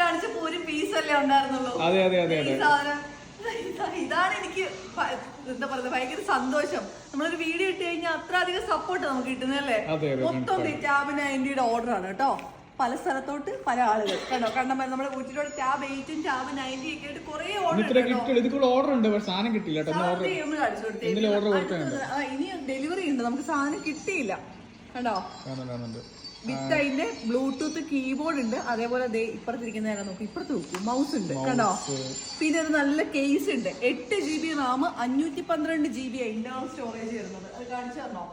കാണിച്ചപ്പോ ഒരു പീസല്ലേ ഉണ്ടായിരുന്നുള്ളൂ. ഈ സാധനം ഇതാണ് എനിക്ക് എന്താ പറയുക ഭയങ്കര സന്തോഷം. നമ്മളൊരു വീഡിയോ ഇട്ട് കഴിഞ്ഞാൽ അത്ര അധികം സപ്പോർട്ട് നമുക്ക് കിട്ടുന്നല്ലേ. മൊത്തം ടാബ് 90യുടെ ഓർഡർ ആണ് കേട്ടോ. പല സ്ഥലത്തോട്ട് പല ആളുകൾ കണ്ടോ. കാരണം നമ്മുടെ വീട്ടിലൂടെ ടാബ് 8 ടാബ് 90 ഒക്കെ ആയിട്ട് കുറെ ഓർഡർ ഉണ്ട്. സാധനം കിട്ടില്ല. ഒന്ന് കാണിച്ചു കൊടുത്തേ. ഇനി ഡെലിവറി ഉണ്ട്, നമുക്ക് സാധനം കിട്ടിയില്ല കണ്ടോ. വിത്ത് അതിന്റെ ബ്ലൂടൂത്ത് കീബോർഡ് ഉണ്ട്. അതേപോലെ ഇപ്പുറത്തിരിക്കുന്ന നോക്കും, ഇപ്പുറത്ത് നോക്കും മൗസ് ഉണ്ട് കണ്ടോ. പിന്നെ ഒരു നല്ല കേസ് ഉണ്ട്. 8 GB Ram 512 GB internal storage വരുന്നത്. അത് കാണിച്ചു തന്നോ.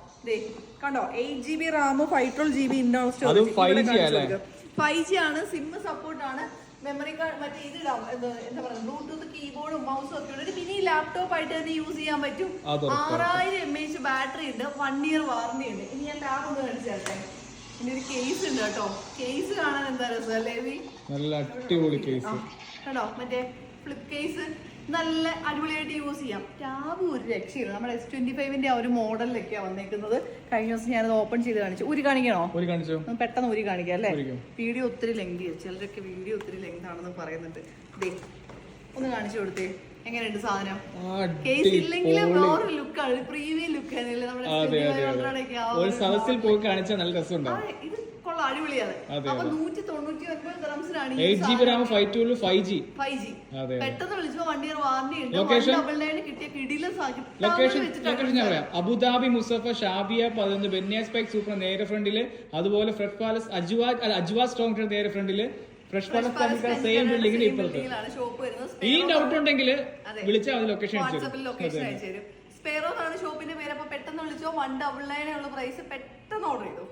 കണ്ടോ 8 GB Ram 512 GB internal storage. 5G ആണ്. സിം സപ്പോർട്ട് ആണ്. മെമ്മറി കാർഡ് മറ്റേ ഇതിടാം, എന്താ പറയുക ബ്ലൂടൂത്ത് കീബോർഡും മൗസും ഒക്കെ ഉണ്ട്. പിന്നെ ഈ ലാപ്ടോപ്പ് ആയിട്ട് തന്നെ യൂസ് ചെയ്യാൻ പറ്റും. 6000 mAh ബാറ്ററി ഉണ്ട്. 1 year വാറന്റി ഉണ്ട്. ഇനി ഞാൻ ടാബ് ഒന്ന് കാണിച്ചു തരട്ടെ. ഒരു കേസ് ഉണ്ട് കേട്ടോ. കേസ് കാണാൻ എന്താ രസം അല്ലേ. നല്ല അടിപൊളി കേസ് കേട്ടോ. മറ്റേ ഫ്ലിപ്പ് കേസ് നല്ല അടിപൊളിയായിട്ട് യൂസ് ചെയ്യാം. ടാബ് ഒരു രക്ഷയില്ല. നമ്മുടെ S25ന്റെ ആ ഒരു മോഡലിലൊക്കെയാണ് വന്നേക്കുന്നത്. കഴിഞ്ഞ ദിവസം ഞാനത് ഓപ്പൺ ചെയ്ത് കാണിച്ചു. കാണിക്കണോ? പെട്ടെന്ന് കാണിക്കാം അല്ലേ. വീഡിയോ ഒത്തിരി ലെങ്തി. ചിലരൊക്കെ വീഡിയോ ഒത്തിരി ലെങ്ത് ആണെന്ന് പറയുന്നുണ്ട്. ഒന്ന് കാണിച്ചു കൊടുത്തേ. എങ്ങനെയുണ്ട് സാധനം? കേസ് ഇല്ലെങ്കിൽ വേറെ ലുക്കാണ്, പ്രീമിയം ലുക്ക് ആണല്ലേ നമ്മുടെ. ഇത് കൊള്ളാം, അടിപൊളിയാണ്. അപ്പൊ 199 ദിർഹംസിനാണ്. 8 GB RAM 5G. പെട്ടെന്ന് വിളിച്ചപ്പോ 1 year വാറന്റി ഉണ്ട്. കിട്ടിയ കിടില ലൊക്കേഷൻ ഞാൻ പറയാം. അബുദാബി മുസഫ ഷാബിയ 11 ബെന്യാസ് പൈക്ക് സൂപ്പർ നേരെ ഫ്രണ്ടില്. അതുപോലെ ഫ്രഷ് പാലസ് അജ്വാ സ്ട്രോങ് നേരെ ഫ്രണ്ടില്. ഫ്രഷ് പാലസ് സെയിം ബിൽഡിംഗിന് ഇപ്പുറത്ത്. ഈ ഡൗട്ട് ഉണ്ടെങ്കിൽ വിളിച്ചാൽ മതി. ലൊക്കേഷൻ അയച്ചു തരും. സ്പെയറോ ആണ് ഷോപ്പിന്റെ പേര്. അപ്പൊ പെട്ടെന്ന് വിളിച്ചോ. 199 ഉള്ള പ്രൈസ്. പെട്ടെന്ന് ഓർഡർ ചെയ്തു.